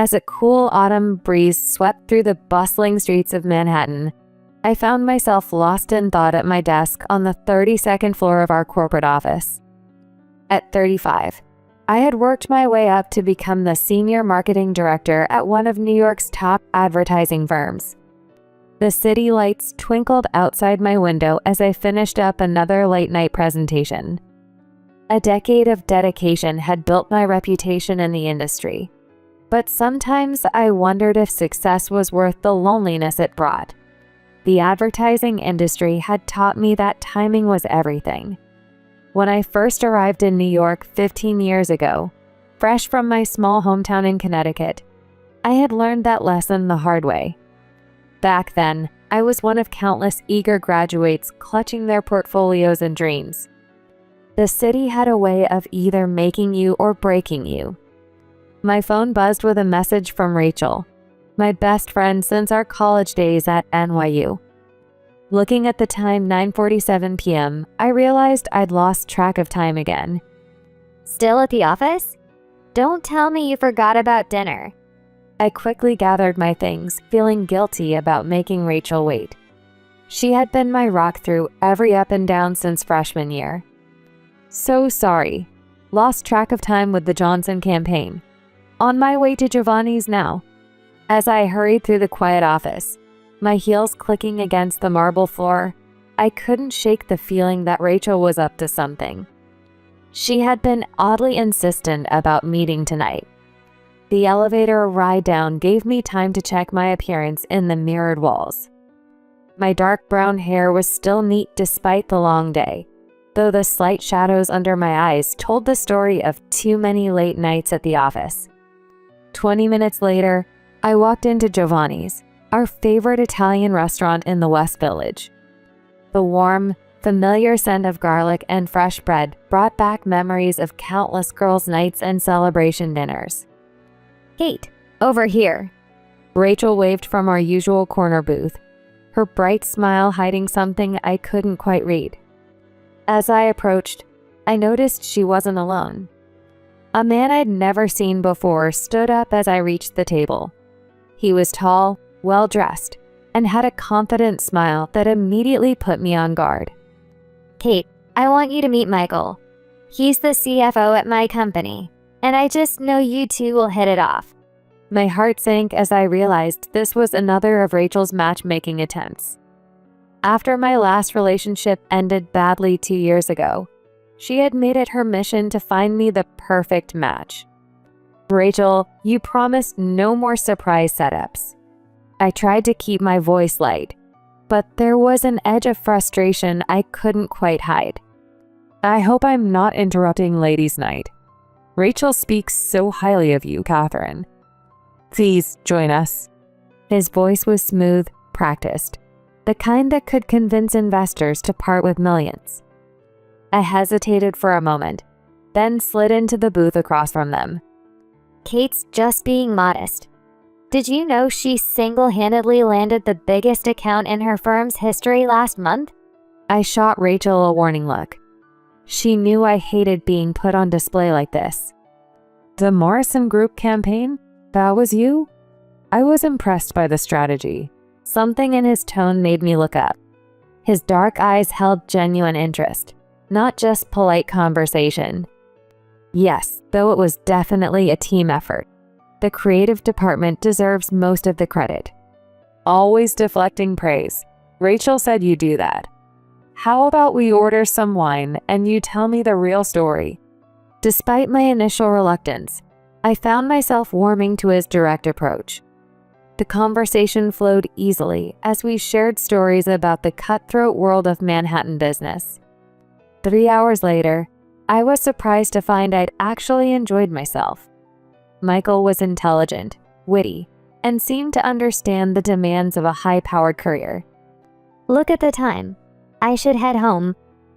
As a cool autumn breeze swept through the bustling streets of Manhattan, I found myself lost in thought at my desk on the 32nd floor of our corporate office. At 35, I had worked my way up to become the senior marketing director at one of New York's top advertising firms. The city lights twinkled outside my window as I finished up another late-night presentation. A decade of dedication had built my reputation in the industry, but sometimes I wondered if success was worth the loneliness it brought. The advertising industry had taught me that timing was everything. When I first arrived in New York 15 years ago, fresh from my small hometown in Connecticut, I had learned that lesson the hard way. Back then, I was one of countless eager graduates clutching their portfolios and dreams. The city had a way of either making you or breaking you. My phone buzzed with a message from Rachel, my best friend since our college days at NYU. Looking at the time, 9:47 p.m., I realized I'd lost track of time again. Still at the office? Don't tell me you forgot about dinner. I quickly gathered my things, feeling guilty about making Rachel wait. She had been my rock through every up and down since freshman year. So sorry. Lost track of time with the Johnson campaign. On my way to Giovanni's now. As I hurried through the quiet office, my heels clicking against the marble floor, I couldn't shake the feeling that Rachel was up to something. She had been oddly insistent about meeting tonight. The elevator ride down gave me time to check my appearance in the mirrored walls. My dark brown hair was still neat despite the long day, though the slight shadows under my eyes told the story of too many late nights at the office. 20 minutes later, I walked into Giovanni's, our favorite Italian restaurant in the West Village. The warm, familiar scent of garlic and fresh bread brought back memories of countless girls' nights and celebration dinners. Kate, over here. Rachel waved from our usual corner booth, her bright smile hiding something I couldn't quite read. As I approached, I noticed she wasn't alone. A man I'd never seen before stood up as I reached the table. He was tall, well-dressed, and had a confident smile that immediately put me on guard. Kate, I want you to meet Michael. He's the CFO at my company, and I just know you two will hit it off. My heart sank as I realized this was another of Rachel's matchmaking attempts. After my last relationship ended badly 2 years ago, she had made it her mission to find me the perfect match. Rachel, you promised no more surprise setups. I tried to keep my voice light, but there was an edge of frustration I couldn't quite hide. I hope I'm not interrupting ladies' night. Rachel speaks so highly of you, Catherine. Please join us. His voice was smooth, practiced, the kind that could convince investors to part with millions. I hesitated for a moment, then slid into the booth across from them. Kate's just being modest. Did you know she single-handedly landed the biggest account in her firm's history last month? I shot Rachel a warning look. She knew I hated being put on display like this. The Morrison Group campaign? That was you? I was impressed by the strategy. Something in his tone made me look up. His dark eyes held genuine interest, not just polite conversation. Yes, though it was definitely a team effort. The creative department deserves most of the credit. Always deflecting praise. Rachel said you do that. How about we order some wine and you tell me the real story? Despite my initial reluctance, I found myself warming to his direct approach. The conversation flowed easily as we shared stories about the cutthroat world of Manhattan business. 3 hours later, I was surprised to find I'd actually enjoyed myself. Michael was intelligent, witty, and seemed to understand the demands of a high-powered career. Look at the time. I should head home.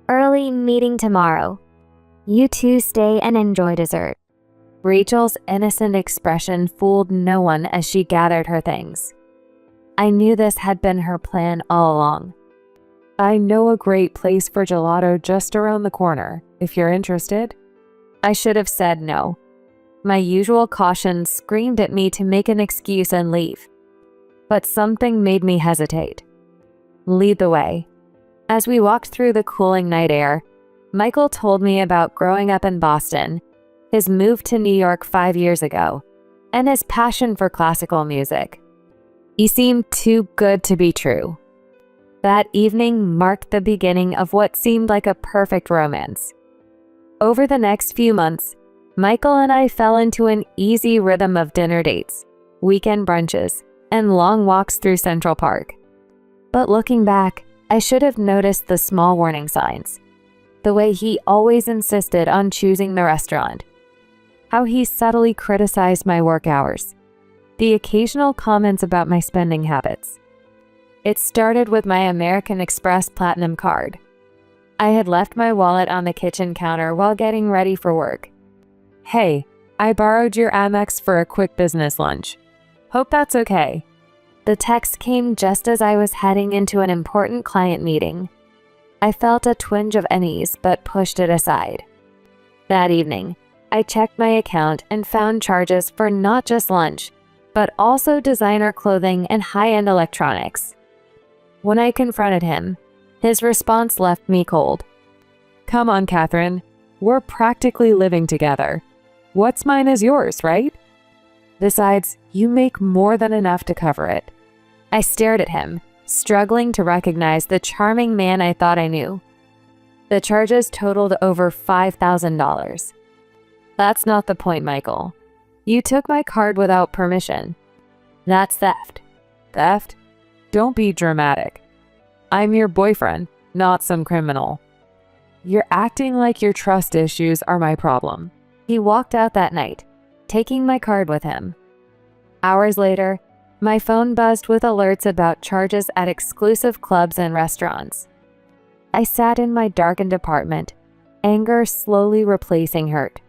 Early meeting tomorrow. You two stay and enjoy dessert. Rachel's innocent expression fooled no one as she gathered her things. I knew this had been her plan all along. I know a great place for gelato just around the corner, if you're interested. I should have said no. My usual caution screamed at me to make an excuse and leave. But something made me hesitate. Lead the way. As we walked through the cooling night air, Michael told me about growing up in Boston, his move to New York 5 years ago, and his passion for classical music. He seemed too good to be true. That evening marked the beginning of what seemed like a perfect romance. Over the next few months, Michael and I fell into an easy rhythm of dinner dates, weekend brunches, and long walks through Central Park. But looking back, I should have noticed the small warning signs. The way he always insisted on choosing the restaurant. How he subtly criticized my work hours. The occasional comments about my spending habits. It started with my American Express Platinum card. I had left my wallet on the kitchen counter while getting ready for work. "Hey, I borrowed your Amex for a quick business lunch. Hope that's okay." The text came just as I was heading into an important client meeting. I felt a twinge of unease but pushed it aside. That evening, I checked my account and found charges for not just lunch, but also designer clothing and high-end electronics. When I confronted him, his response left me cold. "Come on, Catherine. We're practically living together. What's mine is yours, right? Besides, you make more than enough to cover it." I stared at him, struggling to recognize the charming man I thought I knew. The charges totaled over $5,000. "That's not the point, Michael. You took my card without permission. That's theft." "Theft? Don't be dramatic. I'm your boyfriend, not some criminal. You're acting like your trust issues are my problem." He walked out that night, taking my card with him. Hours later, my phone buzzed with alerts about charges at exclusive clubs and restaurants. I sat in my darkened apartment, anger slowly replacing hurt.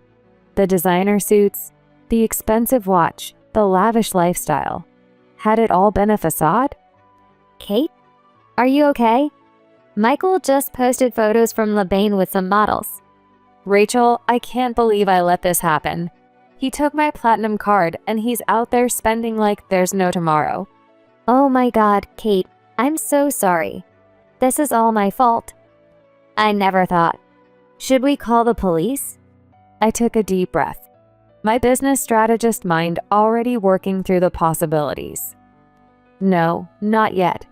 The designer suits, the expensive watch, the lavish lifestyle. Had it all been a facade? Kate? Are you okay? Michael just posted photos from Lebain with some models. "Rachel, I can't believe I let this happen. He took my platinum card and he's out there spending like there's no tomorrow." Oh my God, Kate, I'm so sorry. This is all my fault. I never thought. Should we call the police? I took a deep breath, my business strategist mind already working through the possibilities. No, not yet.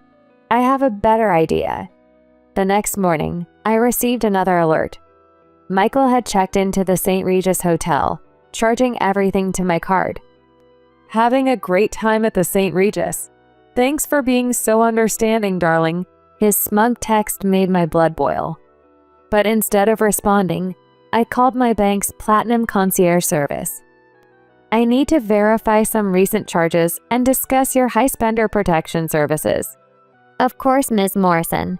I have a better idea. The next morning, I received another alert. Michael had checked into the St. Regis Hotel, charging everything to my card. "Having a great time at the St. Regis. Thanks for being so understanding, darling." His smug text made my blood boil. But instead of responding, I called my bank's Platinum Concierge service. "I need to verify some recent charges and discuss your high spender protection services." Of course, Ms. Morrison.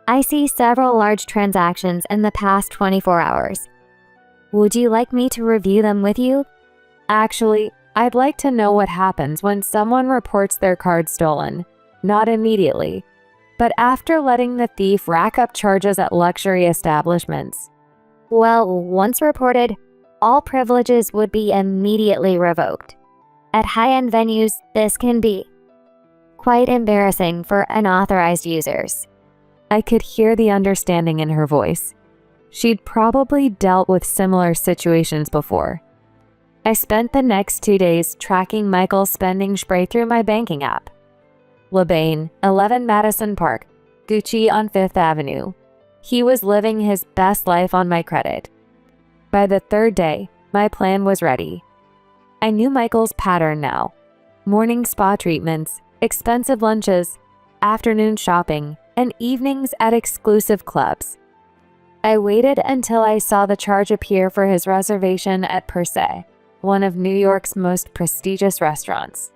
I see several large transactions in the past 24 hours. Would you like me to review them with you? Actually, I'd like to know what happens when someone reports their card stolen. Not immediately, but after letting the thief rack up charges at luxury establishments. Well, once reported, all privileges would be immediately revoked. At high-end venues, this can be quite embarrassing for unauthorized users. I could hear the understanding in her voice. She'd probably dealt with similar situations before. I spent the next 2 days tracking Michael's spending spree through my banking app. Lebain, 11 Madison Park, Gucci on 5th Avenue. He was living his best life on my credit. By the third day, my plan was ready. I knew Michael's pattern now. Morning spa treatments, expensive lunches, afternoon shopping, and evenings at exclusive clubs. I waited until I saw the charge appear for his reservation at Per Se, one of New York's most prestigious restaurants.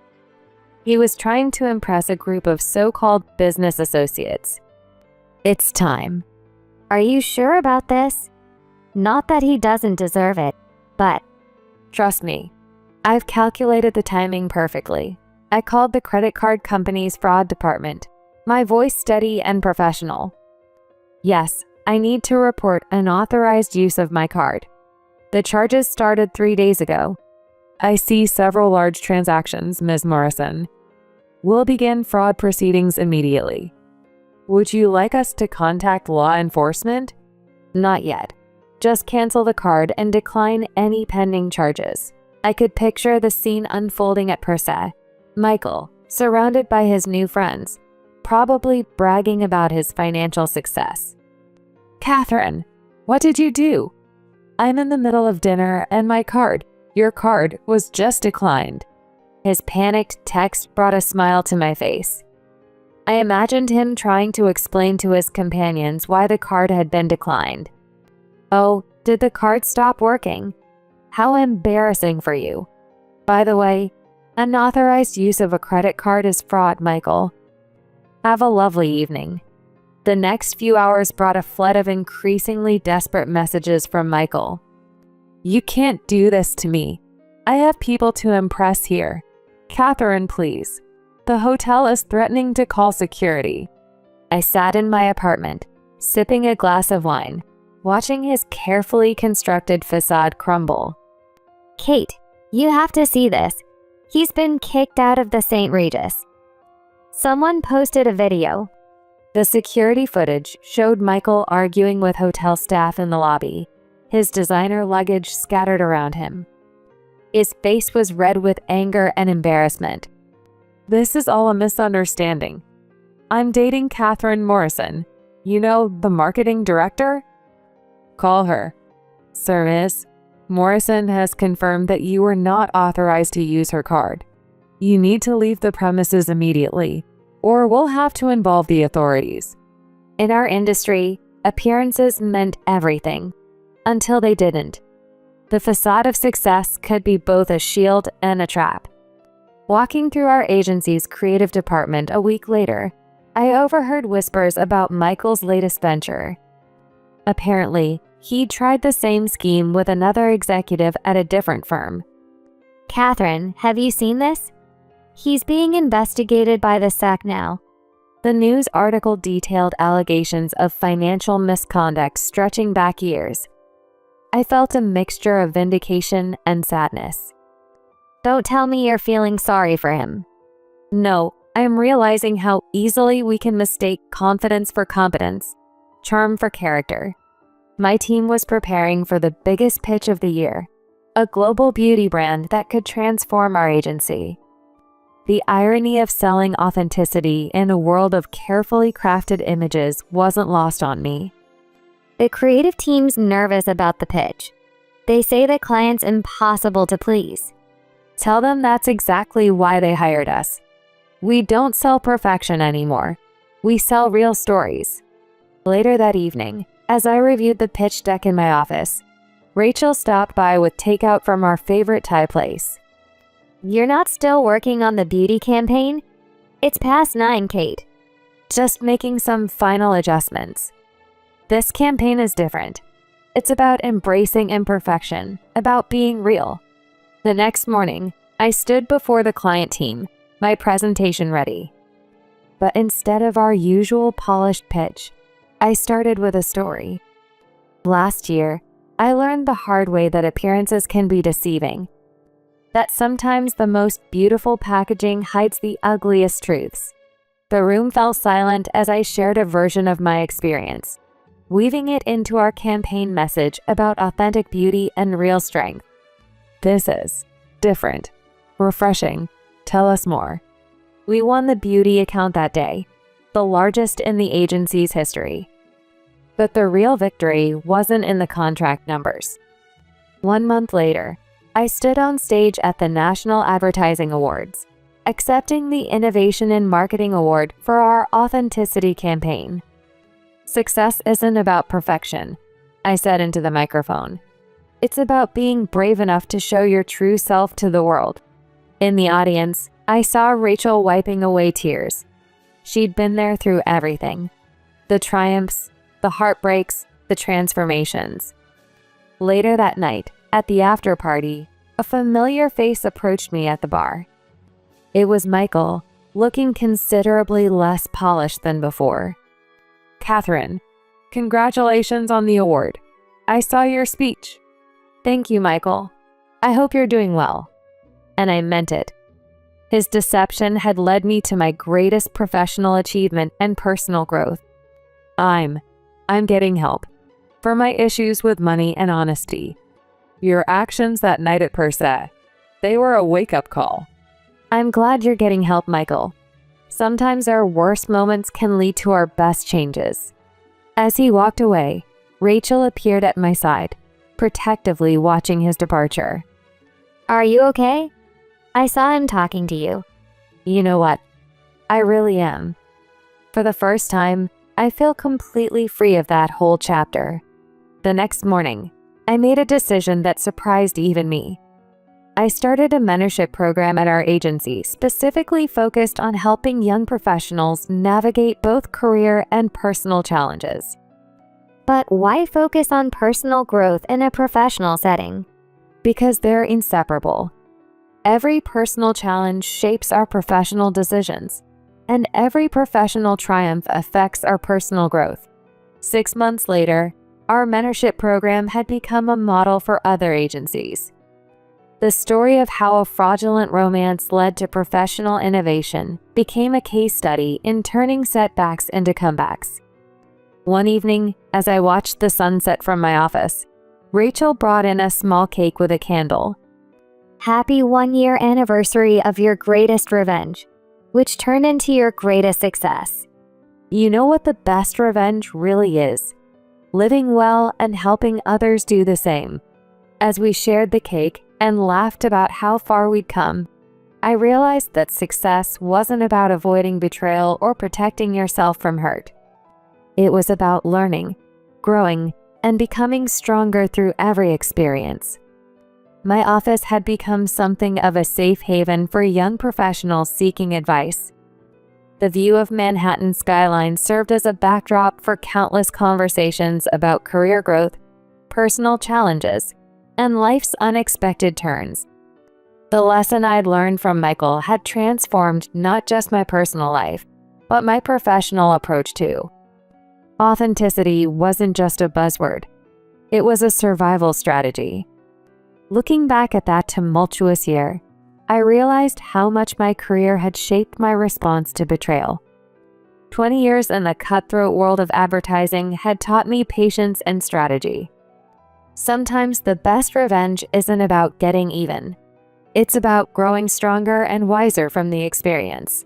He was trying to impress a group of so-called business associates. It's time. Are you sure about this? Not that he doesn't deserve it, but trust me, I've calculated the timing perfectly. I called the credit card company's fraud department, my voice steady and professional. "Yes, I need to report unauthorized use of my card. The charges started 3 days ago. I see several large transactions, Ms. Morrison. We'll begin fraud proceedings immediately. Would you like us to contact law enforcement? Not yet. Just cancel the card and decline any pending charges. I could picture the scene unfolding at per se. Michael, surrounded by his new friends, probably bragging about his financial success. Catherine, what did you do? I'm in the middle of dinner and your card, was just declined. His panicked text brought a smile to my face. I imagined him trying to explain to his companions why the card had been declined. Oh, did the card stop working? How embarrassing for you. By the way, unauthorized use of a credit card is fraud, Michael. Have a lovely evening. The next few hours brought a flood of increasingly desperate messages from Michael. You can't do this to me. I have people to impress here. Catherine, please. The hotel is threatening to call security. I sat in my apartment, sipping a glass of wine, watching his carefully constructed facade crumble. Kate, you have to see this. He's been kicked out of the St. Regis. Someone posted a video. The security footage showed Michael arguing with hotel staff in the lobby, his designer luggage scattered around him. His face was red with anger and embarrassment. This is all a misunderstanding. I'm dating Catherine Morrison. You know, the marketing director? Call her. Sir, Miss Morrison has confirmed that you are not authorized to use her card. You need to leave the premises immediately, or we'll have to involve the authorities. In our industry, appearances meant everything, until they didn't. The facade of success could be both a shield and a trap. Walking through our agency's creative department a week later, I overheard whispers about Michael's latest venture. Apparently, he'd tried the same scheme with another executive at a different firm. Catherine, have you seen this? He's being investigated by the SEC now. The news article detailed allegations of financial misconduct stretching back years. I felt a mixture of vindication and sadness. Don't tell me you're feeling sorry for him. No, I am realizing how easily we can mistake confidence for competence, charm for character. My team was preparing for the biggest pitch of the year, a global beauty brand that could transform our agency. The irony of selling authenticity in a world of carefully crafted images wasn't lost on me. The creative team's nervous about the pitch. They say the client's impossible to please. Tell them that's exactly why they hired us. We don't sell perfection anymore. We sell real stories. Later that evening, as I reviewed the pitch deck in my office, Rachel stopped by with takeout from our favorite Thai place. You're not still working on the beauty campaign? It's past 9, Kate. Just making some final adjustments. This campaign is different. It's about embracing imperfection, about being real. The next morning, I stood before the client team, my presentation ready. But instead of our usual polished pitch, I started with a story. Last year, I learned the hard way that appearances can be deceiving. That sometimes the most beautiful packaging hides the ugliest truths. The room fell silent as I shared a version of my experience, weaving it into our campaign message about authentic beauty and real strength. This is different, refreshing. Tell us more. We won the beauty account that day, the largest in the agency's history. But the real victory wasn't in the contract numbers. 1 month later, I stood on stage at the National Advertising Awards, accepting the Innovation in Marketing Award for our authenticity campaign. Success isn't about perfection, I said into the microphone. It's about being brave enough to show your true self to the world. In the audience, I saw Rachel wiping away tears. She'd been there through everything. The triumphs, the heartbreaks, the transformations. Later that night, at the after party, a familiar face approached me at the bar. It was Michael, looking considerably less polished than before. Catherine, congratulations on the award. I saw your speech. Thank you, Michael. I hope you're doing well. and I meant it. His deception had led me to my greatest professional achievement and personal growth. I'm getting help for my issues with money and honesty. Your actions that night at Persa, they were a wake-up call. I'm glad you're getting help, Michael. Sometimes our worst moments can lead to our best changes. As he walked away, Rachel appeared at my side, protectively watching his departure. Are you okay? I saw him talking to you. You know what? I really am. For the first time, I feel completely free of that whole chapter. The next morning, I made a decision that surprised even me. I started a mentorship program at our agency specifically focused on helping young professionals navigate both career and personal challenges. But why focus on personal growth in a professional setting? Because they're inseparable. Every personal challenge shapes our professional decisions, and every professional triumph affects our personal growth. 6 months later, our mentorship program had become a model for other agencies. The story of how a fraudulent romance led to professional innovation became a case study in turning setbacks into comebacks. One evening, as I watched the sunset from my office, Rachel brought in a small cake with a candle. Happy 1-year anniversary of your greatest revenge, which turned into your greatest success. You know what the best revenge really is? Living well and helping others do the same. As we shared the cake and laughed about how far we'd come, I realized that success wasn't about avoiding betrayal or protecting yourself from hurt. It was about learning, growing, and becoming stronger through every experience. My office had become something of a safe haven for young professionals seeking advice. The view of Manhattan's skyline served as a backdrop for countless conversations about career growth, personal challenges, and life's unexpected turns. The lesson I'd learned from Michael had transformed not just my personal life, but my professional approach too. Authenticity wasn't just a buzzword. It was a survival strategy. Looking back at that tumultuous year, I realized how much my career had shaped my response to betrayal. 20 years in the cutthroat world of advertising had taught me patience and strategy. Sometimes the best revenge isn't about getting even. It's about growing stronger and wiser from the experience.